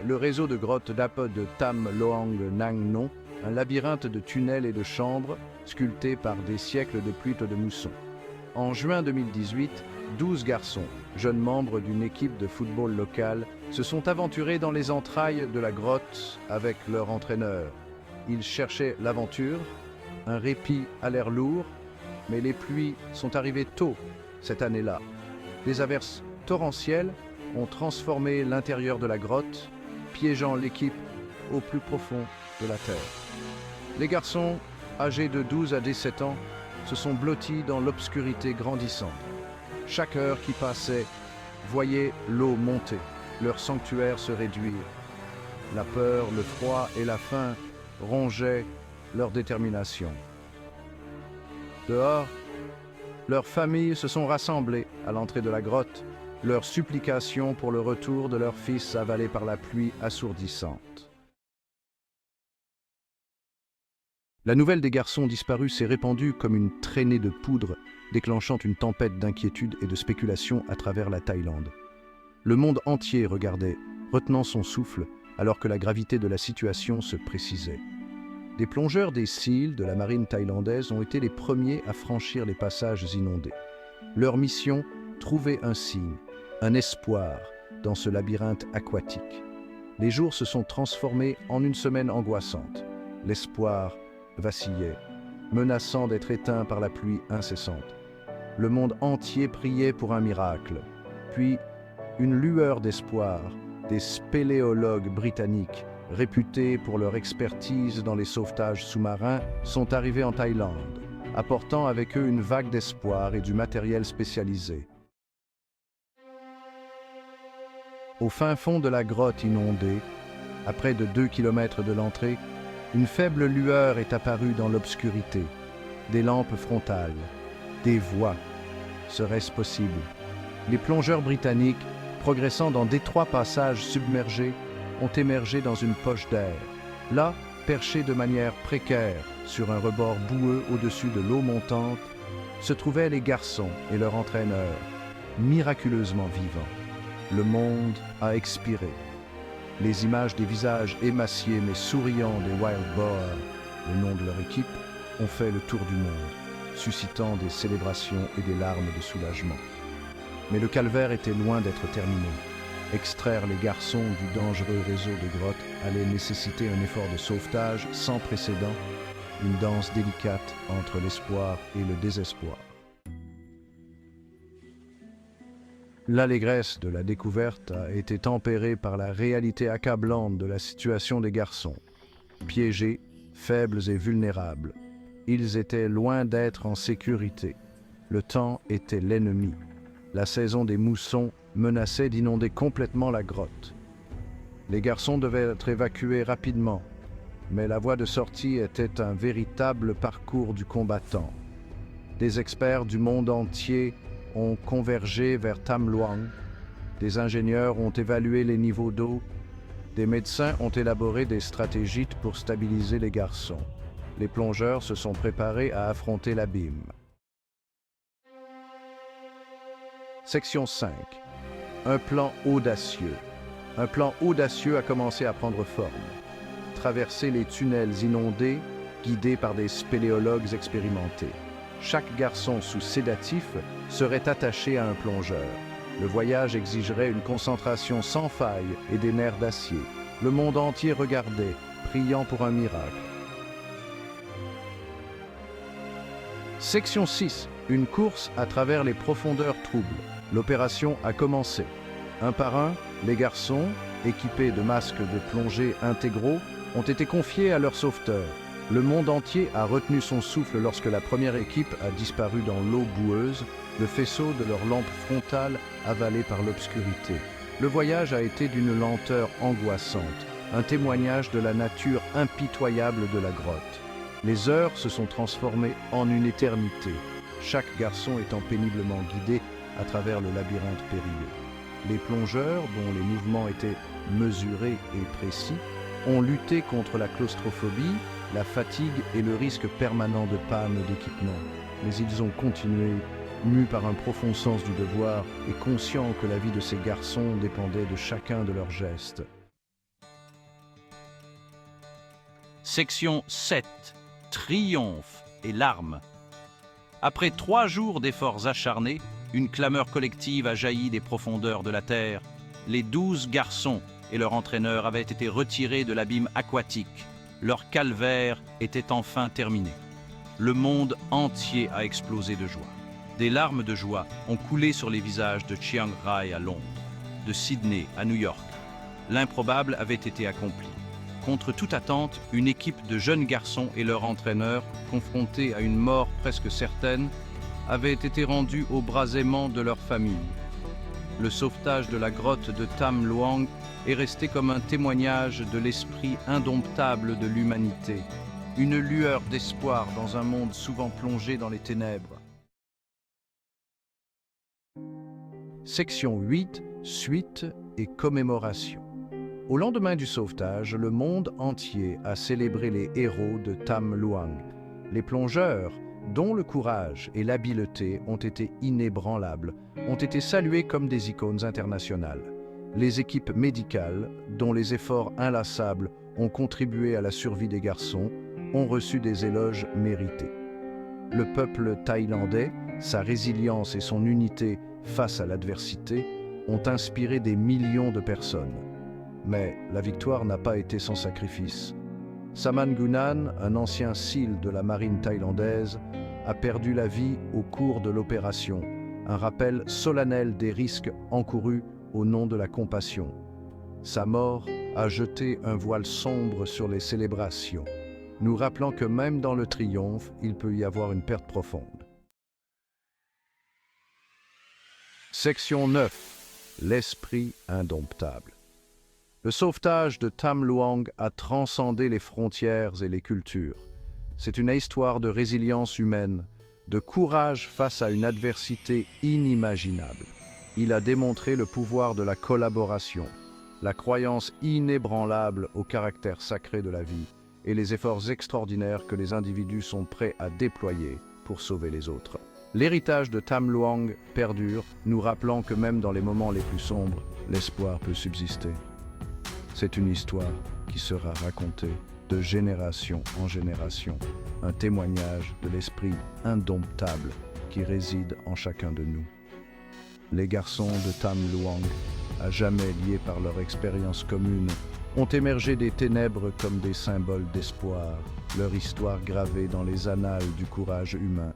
Le réseau de grottes d'Ape de Tam Loang Nang Non, un labyrinthe de tunnels et de chambres sculptés par des siècles de pluie de mousson. En juin 2018, 12 garçons, jeunes membres d'une équipe de football locale, se sont aventurés dans les entrailles de la grotte avec leur entraîneur. Ils cherchaient l'aventure, un répit a l'air lourd, mais les pluies sont arrivées tôt cette année-là. Des averses torrentielles ont transformé l'intérieur de la grotte, piégeant l'équipe au plus profond de la terre. Les garçons, âgés de 12 à 17 ans, se sont blottis dans l'obscurité grandissante. Chaque heure qui passait voyait l'eau monter, leur sanctuaire se réduire. La peur, le froid et la faim rongeaient leur détermination. Dehors, leurs familles se sont rassemblées à l'entrée de la grotte, leurs supplications pour le retour de leur fils avalé par la pluie assourdissante. La nouvelle des garçons disparus s'est répandue comme une traînée de poudre, déclenchant une tempête d'inquiétude et de spéculation à travers la Thaïlande. Le monde entier regardait, retenant son souffle, alors que la gravité de la situation se précisait. Des plongeurs des SEAL de la marine thaïlandaise ont été les premiers à franchir les passages inondés. Leur mission, trouver un signe, un espoir dans ce labyrinthe aquatique. Les jours se sont transformés en une semaine angoissante. L'espoir vacillait, menaçant d'être éteint par la pluie incessante. Le monde entier priait pour un miracle. Puis, une lueur d'espoir, des spéléologues britanniques, réputés pour leur expertise dans les sauvetages sous-marins, sont arrivés en Thaïlande, apportant avec eux une vague d'espoir et du matériel spécialisé. Au fin fond de la grotte inondée, à près de 2 kilomètres de l'entrée, une faible lueur est apparue dans l'obscurité. Des lampes frontales, des voix. Serait-ce possible? Les plongeurs britanniques, progressant dans d'étroits passages submergés, ont émergé dans une poche d'air. Là, perchés de manière précaire sur un rebord boueux au-dessus de l'eau montante, se trouvaient les garçons et leur entraîneur, miraculeusement vivants. Le monde a expiré. Les images des visages émaciés mais souriants des Wild Boar, le nom de leur équipe, ont fait le tour du monde, suscitant des célébrations et des larmes de soulagement. Mais le calvaire était loin d'être terminé. Extraire les garçons du dangereux réseau de grottes allait nécessiter un effort de sauvetage sans précédent, une danse délicate entre l'espoir et le désespoir. L'allégresse de la découverte a été tempérée par la réalité accablante de la situation des garçons. Piégés, faibles et vulnérables, ils étaient loin d'être en sécurité. Le temps était l'ennemi. La saison des moussons menaçait d'inonder complètement la grotte. Les garçons devaient être évacués rapidement, mais la voie de sortie était un véritable parcours du combattant. Des experts du monde entier ont convergé vers Tam Luang, des ingénieurs ont évalué les niveaux d'eau, des médecins ont élaboré des stratégies pour stabiliser les garçons. Les plongeurs se sont préparés à affronter l'abîme. Section 5. Un plan audacieux. Un plan audacieux a commencé à prendre forme. Traverser les tunnels inondés, guidés par des spéléologues expérimentés. Chaque garçon sous sédatif serait attaché à un plongeur. Le voyage exigerait une concentration sans faille et des nerfs d'acier. Le monde entier regardait, priant pour un miracle. Section 6. Une course à travers les profondeurs troubles. L'opération a commencé. Un par un, les garçons, équipés de masques de plongée intégraux, ont été confiés à leurs sauveteurs. Le monde entier a retenu son souffle lorsque la première équipe a disparu dans l'eau boueuse, le faisceau de leurs lampes frontales avalé par l'obscurité. Le voyage a été d'une lenteur angoissante, un témoignage de la nature impitoyable de la grotte. Les heures se sont transformées en une éternité, chaque garçon étant péniblement guidé à travers le labyrinthe périlleux. Les plongeurs, dont les mouvements étaient mesurés et précis, ont lutté contre la claustrophobie, la fatigue et le risque permanent de panne d'équipement. Mais ils ont continué, mus par un profond sens du devoir et conscients que la vie de ces garçons dépendait de chacun de leurs gestes. Section 7. Triomphe et larmes. Après 3 jours d'efforts acharnés, une clameur collective a jailli des profondeurs de la terre. Les 12 garçons et leur entraîneur avaient été retirés de l'abîme aquatique. Leur calvaire était enfin terminé. Le monde entier a explosé de joie. Des larmes de joie ont coulé sur les visages de Chiang Rai à Londres, de Sydney à New York. L'improbable avait été accompli. Contre toute attente, une équipe de jeunes garçons et leur entraîneur, confrontés à une mort presque certaine, avaient été rendus au bras aimant de leur famille. Le sauvetage de la grotte de Tam Luang est resté comme un témoignage de l'esprit indomptable de l'humanité, une lueur d'espoir dans un monde souvent plongé dans les ténèbres. Section 8. Suite et commémoration. Au lendemain du sauvetage, le monde entier a célébré les héros de Tam Luang. Les plongeurs, dont le courage et l'habileté ont été inébranlables, ont été salués comme des icônes internationales. Les équipes médicales, dont les efforts inlassables ont contribué à la survie des garçons, ont reçu des éloges mérités. Le peuple thaïlandais, sa résilience et son unité face à l'adversité ont inspiré des millions de personnes. Mais la victoire n'a pas été sans sacrifice. Saman Gunan, un ancien SEAL de la marine thaïlandaise, a perdu la vie au cours de l'opération, un rappel solennel des risques encourus au nom de la compassion. Sa mort a jeté un voile sombre sur les célébrations, nous rappelant que même dans le triomphe, il peut y avoir une perte profonde. Section 9. L'esprit indomptable. Le sauvetage de Tam Luang a transcendé les frontières et les cultures. C'est une histoire de résilience humaine, de courage face à une adversité inimaginable. Il a démontré le pouvoir de la collaboration, la croyance inébranlable au caractère sacré de la vie et les efforts extraordinaires que les individus sont prêts à déployer pour sauver les autres. L'héritage de Tam Luang perdure, nous rappelant que même dans les moments les plus sombres, l'espoir peut subsister. C'est une histoire qui sera racontée de génération en génération, un témoignage de l'esprit indomptable qui réside en chacun de nous. Les garçons de Tam Luang, à jamais liés par leur expérience commune, ont émergé des ténèbres comme des symboles d'espoir, leur histoire gravée dans les annales du courage humain